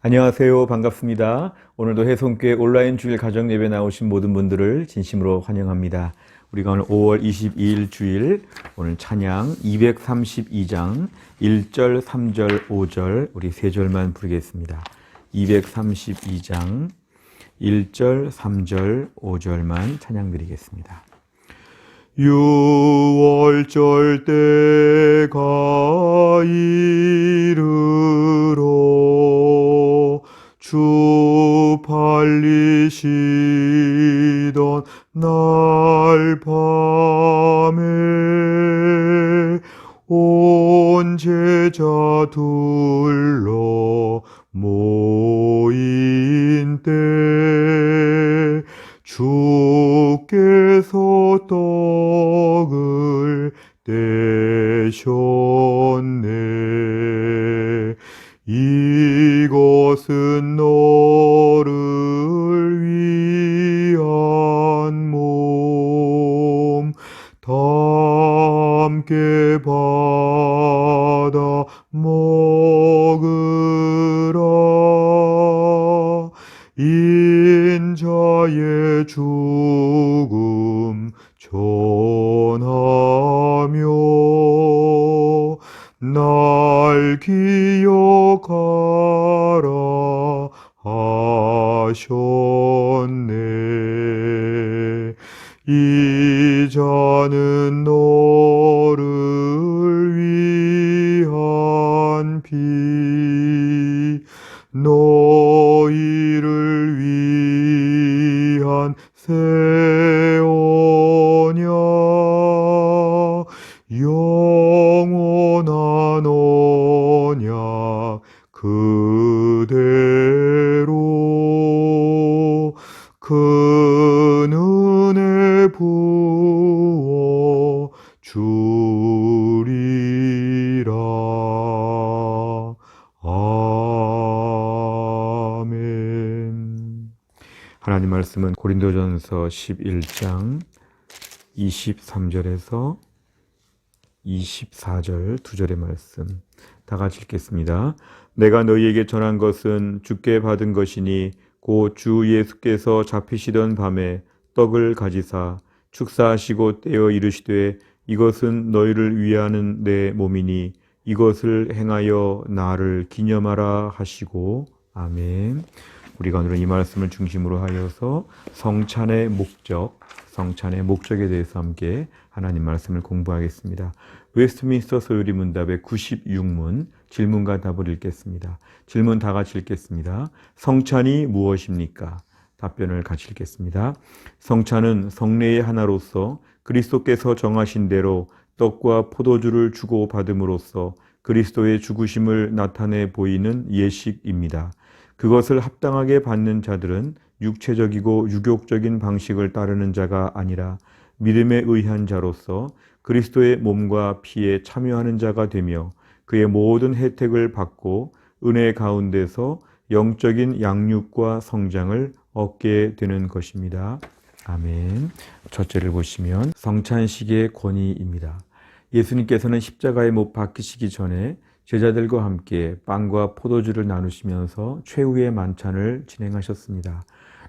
안녕하세요. 반갑습니다. 오늘도 해성교회 온라인 주일 가정 예배 나오신 모든 분들을 진심으로 환영합니다. 우리가 오늘 5월 22일 주일 오늘 찬양 232장 1절, 3절, 5절 우리 세 절만 부르겠습니다. 232장 1절, 3절, 5절만 찬양 드리겠습니다. 6월절 때가 이르러 주 팔리시던 날 밤에 온 제자 둘러 모인 때 주께서 떡을 떼셨네. 이것은 너를 위한 몸, 다 함께 받아 먹으라. 인자의 죽음 전하며 날 기억하라 하셨네. 이 잔은 너를 위한 피, 너희를 위한 새 언약, 영원한 언약 그대로 큰 은혜 부어 주리라. 아멘. 하나님 말씀은 고린도전서 11장 23절에서 24절 두 절의 말씀 다 같이 읽겠습니다. 내가 너희에게 전한 것은 주께 받은 것이니 곧 주 예수께서 잡히시던 밤에 떡을 가지사 축사하시고 떼어 이르시되 이것은 너희를 위하는 내 몸이니 이것을 행하여 나를 기념하라 하시고. 아멘. 우리가 오늘은 이 말씀을 중심으로 하여서 성찬의 목적에 대해서 함께 하나님 말씀을 공부하겠습니다. 웨스트민스터 소요리 문답의 96문 질문과 답을 읽겠습니다. 질문 다 같이 읽겠습니다. 성찬이 무엇입니까? 답변을 같이 읽겠습니다. 성찬은 성례의 하나로서 그리스도께서 정하신 대로 떡과 포도주를 주고 받음으로써 그리스도의 죽으심을 나타내 보이는 예식입니다. 그것을 합당하게 받는 자들은 육체적이고 유욕적인 방식을 따르는 자가 아니라 믿음에 의한 자로서 그리스도의 몸과 피에 참여하는 자가 되며 그의 모든 혜택을 받고 은혜 가운데서 영적인 양육과 성장을 얻게 되는 것입니다. 아멘. 첫째를 보시면 성찬식의 권위입니다. 예수님께서는 십자가에 못 박히시기 전에 제자들과 함께 빵과 포도주를 나누시면서 최후의 만찬을 진행하셨습니다.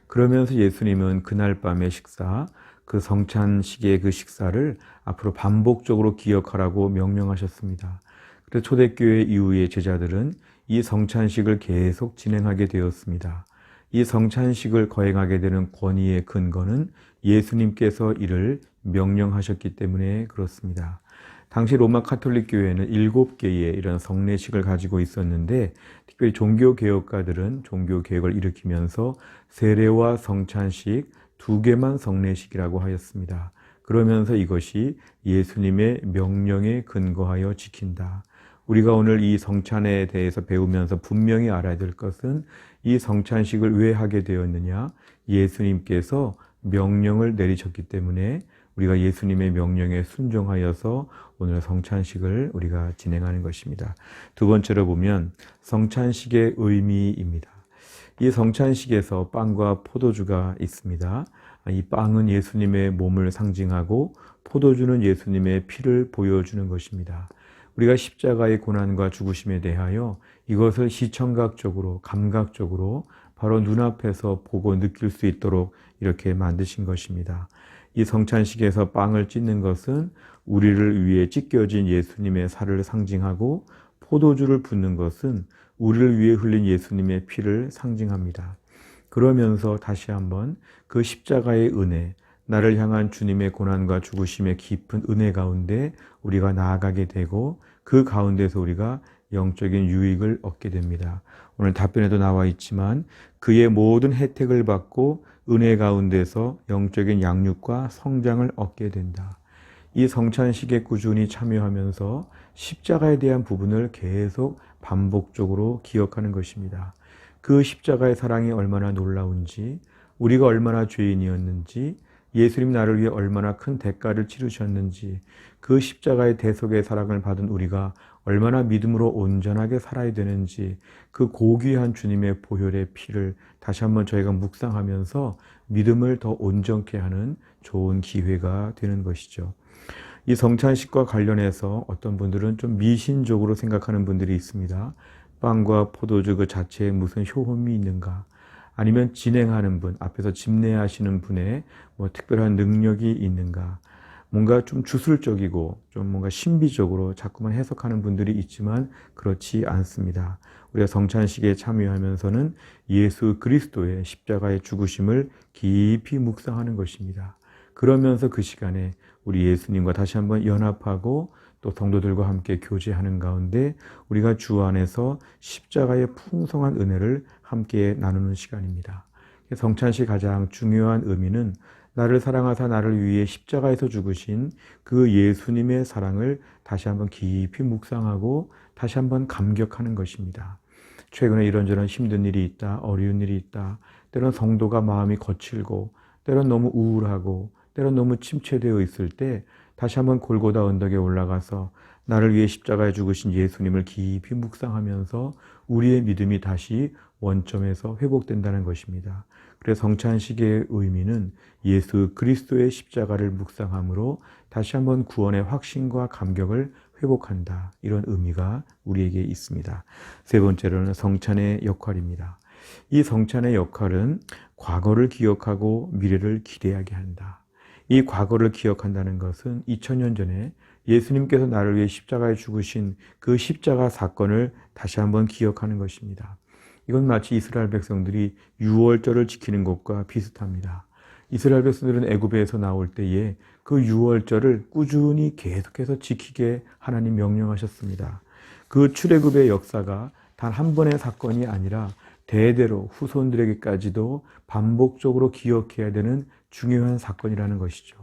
그러면서 예수님은 그날 밤의 식사, 그 성찬식의 그 식사를 앞으로 반복적으로 기억하라고 명령하셨습니다. 그래서 초대교회 이후의 제자들은 이 성찬식을 계속 진행하게 되었습니다. 이 성찬식을 거행하게 되는 권위의 근거는 예수님께서 이를 명령하셨기 때문에 그렇습니다. 당시 로마 카톨릭 교회는 7개의 이런 성례식을 가지고 있었는데 특별히 종교개혁가들은 종교개혁을 일으키면서 세례와 성찬식 2개만 성례식이라고 하였습니다. 그러면서 이것이 예수님의 명령에 근거하여 지킨다. 우리가 오늘 이 성찬에 대해서 배우면서 분명히 알아야 될 것은 이 성찬식을 왜 하게 되었느냐? 예수님께서 명령을 내리셨기 때문에 우리가 예수님의 명령에 순종하여서 오늘 성찬식을 우리가 진행하는 것입니다. 두 번째로 보면 성찬식의 의미입니다. 이 성찬식에서 빵과 포도주가 있습니다. 이 빵은 예수님의 몸을 상징하고 포도주는 예수님의 피를 보여주는 것입니다. 우리가 십자가의 고난과 죽으심에 대하여 이것을 시청각적으로, 감각적으로 바로 눈앞에서 보고 느낄 수 있도록 이렇게 만드신 것입니다. 이 성찬식에서 빵을 찢는 것은 우리를 위해 찢겨진 예수님의 살을 상징하고, 포도주를 붓는 것은 우리를 위해 흘린 예수님의 피를 상징합니다. 그러면서 다시 한번 그 십자가의 은혜, 나를 향한 주님의 고난과 죽으심의 깊은 은혜 가운데 우리가 나아가게 되고, 그 가운데서 우리가 영적인 유익을 얻게 됩니다. 오늘 답변에도 나와 있지만 그의 모든 혜택을 받고 은혜 가운데서 영적인 양육과 성장을 얻게 된다. 이 성찬식에 꾸준히 참여하면서 십자가에 대한 부분을 계속 반복적으로 기억하는 것입니다. 그 십자가의 사랑이 얼마나 놀라운지, 우리가 얼마나 죄인이었는지, 예수님 나를 위해 얼마나 큰 대가를 치르셨는지, 그 십자가의 대속의 사랑을 받은 우리가 얼마나 믿음으로 온전하게 살아야 되는지, 그 고귀한 주님의 보혈의 피를 다시 한번 저희가 묵상하면서 믿음을 더 온전케 하는 좋은 기회가 되는 것이죠. 이 성찬식과 관련해서 어떤 분들은 좀 미신적으로 생각하는 분들이 있습니다. 빵과 포도주 그 자체에 무슨 효험이 있는가? 아니면 진행하는 분, 앞에서 집례하시는 분의 뭐 특별한 능력이 있는가? 뭔가 좀 주술적이고 좀 뭔가 신비적으로 자꾸만 해석하는 분들이 있지만 그렇지 않습니다. 우리가 성찬식에 참여하면서는 예수 그리스도의 십자가의 죽으심을 깊이 묵상하는 것입니다. 그러면서 그 시간에 우리 예수님과 다시 한번 연합하고 또 성도들과 함께 교제하는 가운데 우리가 주 안에서 십자가의 풍성한 은혜를 함께 나누는 시간입니다. 성찬식 가장 중요한 의미는 나를 사랑하사 나를 위해 십자가에서 죽으신 그 예수님의 사랑을 다시 한번 깊이 묵상하고 다시 한번 감격하는 것입니다. 최근에 이런저런 힘든 일이 있다, 어려운 일이 있다, 때론 성도가 마음이 거칠고 때론 너무 우울하고 때론 너무 침체되어 있을 때 다시 한번 골고다 언덕에 올라가서 나를 위해 십자가에 죽으신 예수님을 깊이 묵상하면서 우리의 믿음이 다시 원점에서 회복된다는 것입니다. 그래서 성찬식의 의미는 예수 그리스도의 십자가를 묵상함으로 다시 한번 구원의 확신과 감격을 회복한다. 이런 의미가 우리에게 있습니다. 세 번째로는 성찬의 역할입니다. 이 성찬의 역할은 과거를 기억하고 미래를 기대하게 한다. 이 과거를 기억한다는 것은 2000년 전에 예수님께서 나를 위해 십자가에 죽으신 그 십자가 사건을 다시 한번 기억하는 것입니다. 이건 마치 이스라엘 백성들이 유월절을 지키는 것과 비슷합니다. 이스라엘 백성들은 애굽에서 나올 때에 그 유월절을 꾸준히 계속해서 지키게 하나님 명령하셨습니다. 그 출애굽의 역사가 단 한 번의 사건이 아니라 대대로 후손들에게까지도 반복적으로 기억해야 되는 중요한 사건이라는 것이죠.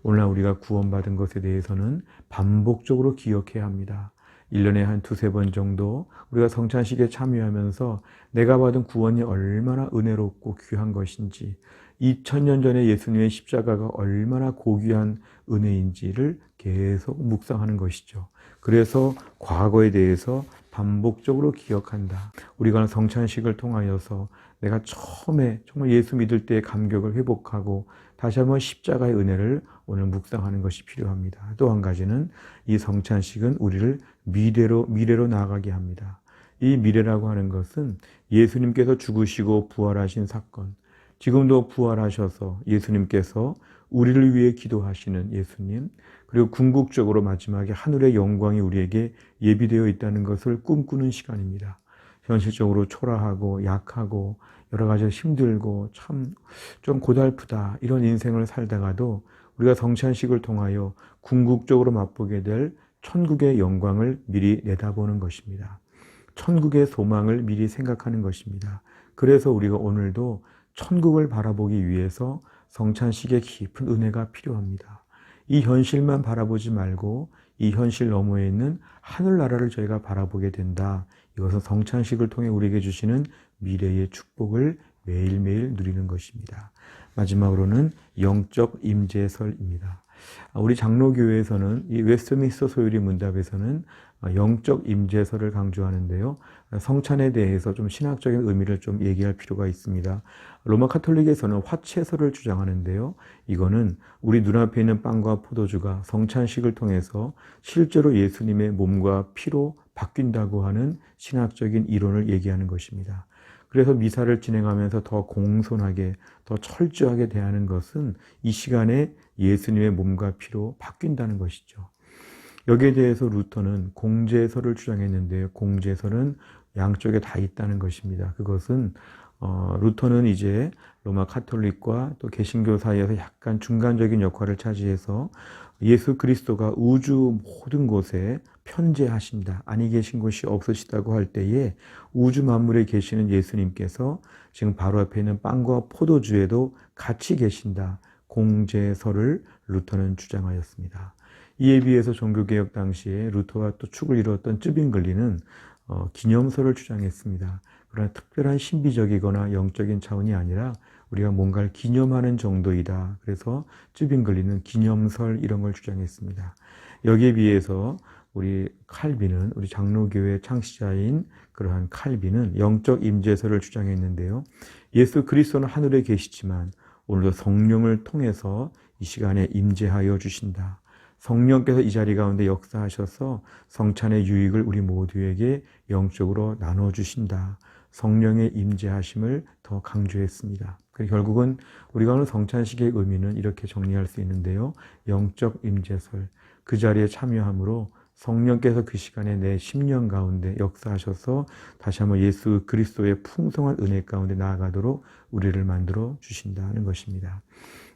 오늘날 우리가 구원받은 것에 대해서는 반복적으로 기억해야 합니다. 1년에 한 두세 번 정도 우리가 성찬식에 참여하면서 내가 받은 구원이 얼마나 은혜롭고 귀한 것인지, 2000년 전에 예수님의 십자가가 얼마나 고귀한 은혜인지를 계속 묵상하는 것이죠. 그래서 과거에 대해서 반복적으로 기억한다. 우리가 성찬식을 통하여서 내가 처음에 정말 예수 믿을 때의 감격을 회복하고 다시 한번 십자가의 은혜를 오늘 묵상하는 것이 필요합니다. 또 한 가지는 이 성찬식은 우리를 미래로 나아가게 합니다. 이 미래라고 하는 것은 예수님께서 죽으시고 부활하신 사건, 지금도 부활하셔서 예수님께서 우리를 위해 기도하시는 예수님, 그리고 궁극적으로 마지막에 하늘의 영광이 우리에게 예비되어 있다는 것을 꿈꾸는 시간입니다. 현실적으로 초라하고 약하고 여러 가지 힘들고 참 좀 고달프다 이런 인생을 살다가도 우리가 성찬식을 통하여 궁극적으로 맛보게 될 천국의 영광을 미리 내다보는 것입니다. 천국의 소망을 미리 생각하는 것입니다. 그래서 우리가 오늘도 천국을 바라보기 위해서 성찬식의 깊은 은혜가 필요합니다. 이 현실만 바라보지 말고 이 현실 너머에 있는 하늘나라를 저희가 바라보게 된다. 이것은 성찬식을 통해 우리에게 주시는 미래의 축복을 매일매일 누리는 것입니다. 마지막으로는 영적 임재설입니다. 우리 장로교회에서는 이 웨스트민스터 소요리 문답에서는 영적 임재설을 강조하는데요. 성찬에 대해서 좀 신학적인 의미를 좀 얘기할 필요가 있습니다. 로마 카톨릭에서는 화채설을 주장하는데요. 이거는 우리 눈앞에 있는 빵과 포도주가 성찬식을 통해서 실제로 예수님의 몸과 피로 바뀐다고 하는 신학적인 이론을 얘기하는 것입니다. 그래서 미사를 진행하면서 더 공손하게, 더 철저하게 대하는 것은 이 시간에 예수님의 몸과 피로 바뀐다는 것이죠. 여기에 대해서 루터는 공제설을 주장했는데요. 공제설은 양쪽에 다 있다는 것입니다. 그것은 루터는 이제 로마 카톨릭과 또 개신교 사이에서 약간 중간적인 역할을 차지해서 예수 그리스도가 우주 모든 곳에 편재하신다, 아니 계신 곳이 없으시다고 할 때에 우주 만물에 계시는 예수님께서 지금 바로 앞에 있는 빵과 포도주에도 같이 계신다, 공제설을 루터는 주장하였습니다. 이에 비해서 종교개혁 당시에 루터와 또 축을 이루었던 쯔빙글리는 기념설을 주장했습니다. 그러나 특별한 신비적이거나 영적인 차원이 아니라 우리가 뭔가를 기념하는 정도이다. 그래서 쯔빙글리는 기념설 이런 걸 주장했습니다. 여기에 비해서 우리 칼빈은, 우리 장로교회 창시자인 그러한 칼빈은 영적 임재설을 주장했는데요. 예수 그리스도는 하늘에 계시지만 오늘도 성령을 통해서 이 시간에 임재하여 주신다. 성령께서 이 자리 가운데 역사하셔서 성찬의 유익을 우리 모두에게 영적으로 나눠주신다. 성령의 임재하심을 더 강조했습니다. 결국은 우리가 오늘 성찬식의 의미는 이렇게 정리할 수 있는데요. 영적 임재설, 그 자리에 참여함으로 성령께서 그 시간에 내 심령 가운데 역사하셔서 다시 한번 예수 그리스도의 풍성한 은혜 가운데 나아가도록 우리를 만들어 주신다는 것입니다.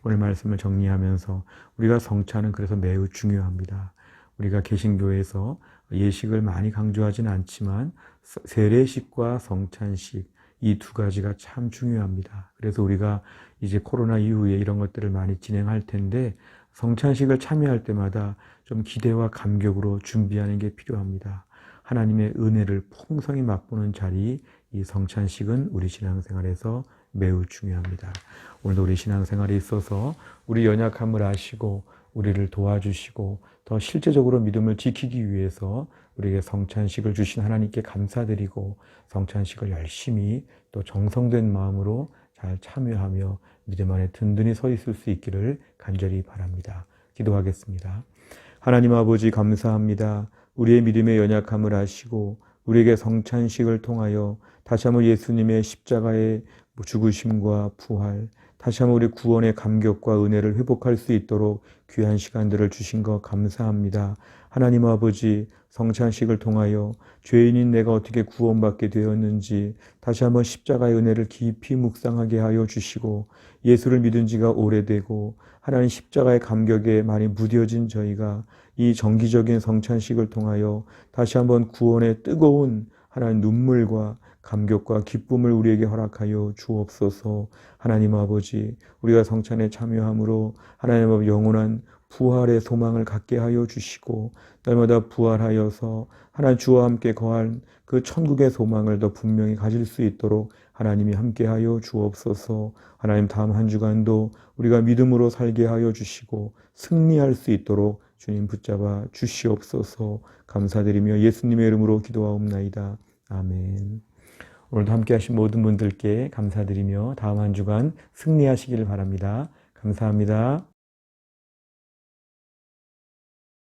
오늘 말씀을 정리하면서 우리가 성찬은 그래서 매우 중요합니다. 우리가 개신교에서 예식을 많이 강조하지는 않지만 세례식과 성찬식, 이 두 가지가 참 중요합니다. 그래서 우리가 이제 코로나 이후에 이런 것들을 많이 진행할 텐데 성찬식을 참여할 때마다 좀 기대와 감격으로 준비하는 게 필요합니다. 하나님의 은혜를 풍성히 맛보는 자리, 이 성찬식은 우리 신앙생활에서 매우 중요합니다. 오늘도 우리 신앙생활에 있어서 우리 연약함을 아시고 우리를 도와주시고 더 실제적으로 믿음을 지키기 위해서 우리에게 성찬식을 주신 하나님께 감사드리고 성찬식을 열심히 또 정성된 마음으로 잘 참여하며 믿음 안에 든든히 서 있을 수 있기를 간절히 바랍니다. 기도하겠습니다. 하나님 아버지 감사합니다. 우리의 믿음의 연약함을 아시고 우리에게 성찬식을 통하여 다시 한번 예수님의 십자가의 죽으심과 부활, 다시 한번 우리 구원의 감격과 은혜를 회복할 수 있도록 귀한 시간들을 주신 것 감사합니다. 하나님 아버지, 성찬식을 통하여 죄인인 내가 어떻게 구원받게 되었는지 다시 한번 십자가의 은혜를 깊이 묵상하게 하여 주시고 예수를 믿은 지가 오래되고 하나님 십자가의 감격에 많이 무뎌진 저희가 이 정기적인 성찬식을 통하여 다시 한번 구원의 뜨거운 하나님 눈물과 감격과 기쁨을 우리에게 허락하여 주옵소서. 하나님 아버지, 우리가 성찬에 참여함으로 하나님 아버지 영원한 부활의 소망을 갖게 하여 주시고 날마다 부활하여서 하나님 주와 함께 거할 그 천국의 소망을 더 분명히 가질 수 있도록 하나님이 함께하여 주옵소서. 하나님 다음 한 주간도 우리가 믿음으로 살게 하여 주시고 승리할 수 있도록 주님 붙잡아 주시옵소서. 감사드리며 예수님의 이름으로 기도하옵나이다. 아멘. 오늘도 함께 하신 모든 분들께 감사드리며 다음 한 주간 승리하시기를 바랍니다. 감사합니다.